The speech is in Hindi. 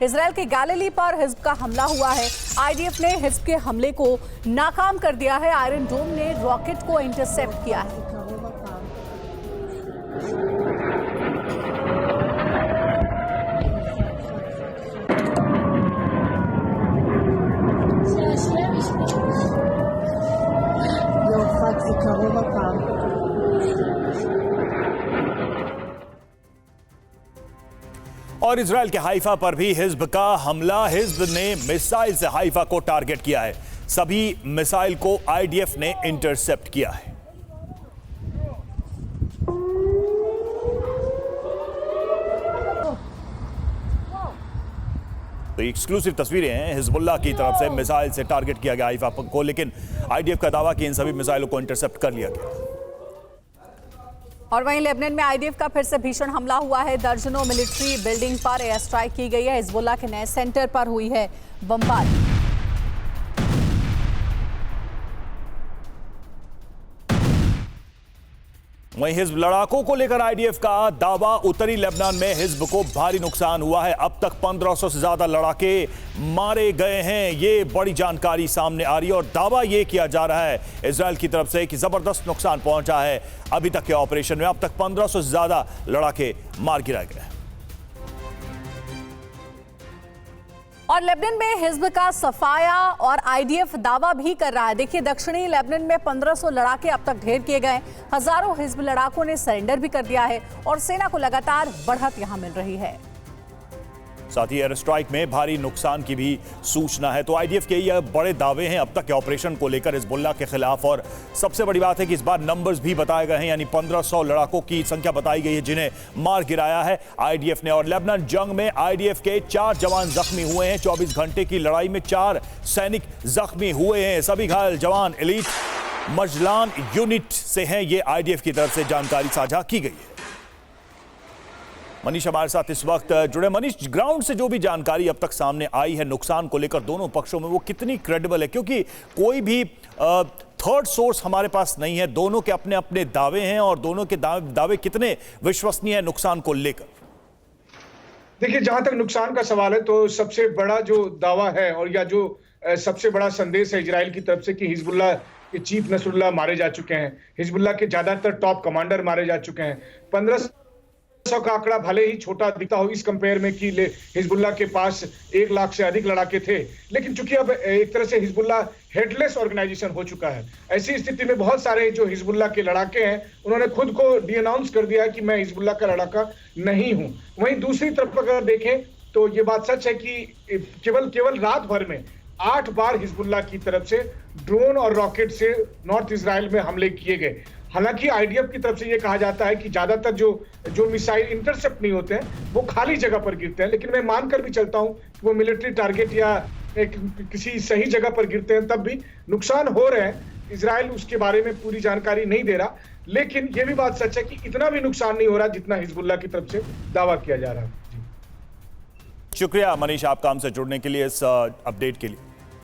इजराइल के गैलिली पर हिज्ब का हमला हुआ है। आईडीएफ ने हिज्ब के हमले को नाकाम कर दिया है। आयरन डोम ने रॉकेट को इंटरसेप्ट किया है। और इजराइल के हाइफा पर भी हिज्ब का हमला। हिज्ब ने मिसाइल से हाइफा को टारगेट किया है। सभी मिसाइल को आईडीएफ ने इंटरसेप्ट किया है। तो एक्सक्लूसिव तस्वीरें हैं हिजबुल्लाह की तरफ से मिसाइल से टारगेट किया गया हाइफा को, लेकिन आईडीएफ का दावा कि इन सभी मिसाइलों को इंटरसेप्ट कर लिया गया। और वहीं लेबनान में आईडीएफ का फिर से भीषण हमला हुआ है। दर्जनों मिलिट्री बिल्डिंग पर एयर स्ट्राइक की गई है। हिजबुल्लाह के नए सेंटर पर हुई है बमबारी। वहीं हिज्ब लड़ाकों को लेकर आईडीएफ का दावा। उत्तरी लेबनान में हिज्ब को भारी नुकसान हुआ है। अब तक 1500 से ज्यादा लड़ाके मारे गए हैं। ये बड़ी जानकारी सामने आ रही है और दावा ये किया जा रहा है इजराइल की तरफ से कि जबरदस्त नुकसान पहुंचा है। अभी तक के ऑपरेशन में अब तक 1500 से ज्यादा लड़ाके मार गिराए गए। और लेबनान में हिज्ब का सफाया और आईडीएफ दावा भी कर रहा है। देखिए, दक्षिणी लेबनान में 1500 लड़ाके अब तक ढेर किए गए। हजारों हिज्ब लड़ाकों ने सरेंडर भी कर दिया है और सेना को लगातार बढ़त यहां मिल रही है। साथ ही एयर स्ट्राइक में भारी नुकसान की भी सूचना है। तो आईडीएफ के ये बड़े दावे हैं अब तक के ऑपरेशन को लेकर हिजबुल्लाह के खिलाफ। और सबसे बड़ी बात है कि इस बार नंबर्स भी बताए गए हैं, यानी 1500 लड़ाकों की संख्या बताई गई है जिन्हें मार गिराया है आईडीएफ ने। और लेबनान जंग में आईडीएफ के 4 जवान जख्मी हुए हैं। 24 घंटे की लड़ाई में 4 सैनिक जख्मी हुए हैं। सभी घायल जवान एलीट मजलान यूनिट से हैं। ये आईडीएफ की तरफ से जानकारी साझा की गई है। मनीष हमारे साथ इस वक्त जुड़े। मनीष, ग्राउंड से जो भी जानकारी अब तक सामने आई है नुकसान को लेकर दोनों पक्षों में, वो कितनी क्रेडिबल है? क्योंकि कोई भी थर्ड सोर्स हमारे पास नहीं है। दोनों के अपने अपने दावे हैं और दोनों के दावे कितने विश्वसनीय है नुकसान को लेकर? देखिए, जहां तक नुकसान का सवाल है तो सबसे बड़ा जो दावा है और या जो सबसे बड़ा संदेश है इजराइल की तरफ से कि हिजबुल्लाह के चीफ नसरुल्लाह मारे जा चुके हैं। हिजबुल्लाह के ज्यादातर टॉप कमांडर मारे जा चुके हैं। 1500 का आंकड़ा भले ही छोटा दिखता हो इस कंपेयर में कि हिजबुल्लाह के पास 1 लाख से अधिक लड़ाके थे, लेकिन चूंकि अब एक तरह से हिजबुल्लाह हेडलेस ऑर्गेनाइजेशन हो चुका है, ऐसी स्थिति में बहुत सारे जो हिजबुल्लाह के लड़ाके हैं उन्होंने खुद को डिअनाउंस कर दिया कि मैं हिजबुल्लाह का लड़ाका नहीं हूं। वहीं दूसरी तरफ अगर देखें तो ये बात सच है कि केवल रात भर में 8 बार हिजबुल्लाह की तरफ से ड्रोन और रॉकेट से नॉर्थ इजराइल में हमले किए गए। हालांकि आईडीएफ की तरफ से यह कहा जाता है कि ज्यादातर जो मिसाइल इंटरसेप्ट नहीं होते हैं वो खाली जगह पर गिरते हैं, लेकिन मैं मानकर भी चलता हूं कि वो मिलिट्री टारगेट या किसी सही जगह पर गिरते हैं तब भी नुकसान हो रहे हैं। इजराइल उसके बारे में पूरी जानकारी नहीं दे रहा, लेकिन यह भी बात सच है कि इतना भी नुकसान नहीं हो रहा जितना हिजबुल्लाह की तरफ से दावा किया जा रहा है। शुक्रिया मनीष, आप काम से जुड़ने के लिए, इस अपडेट के लिए।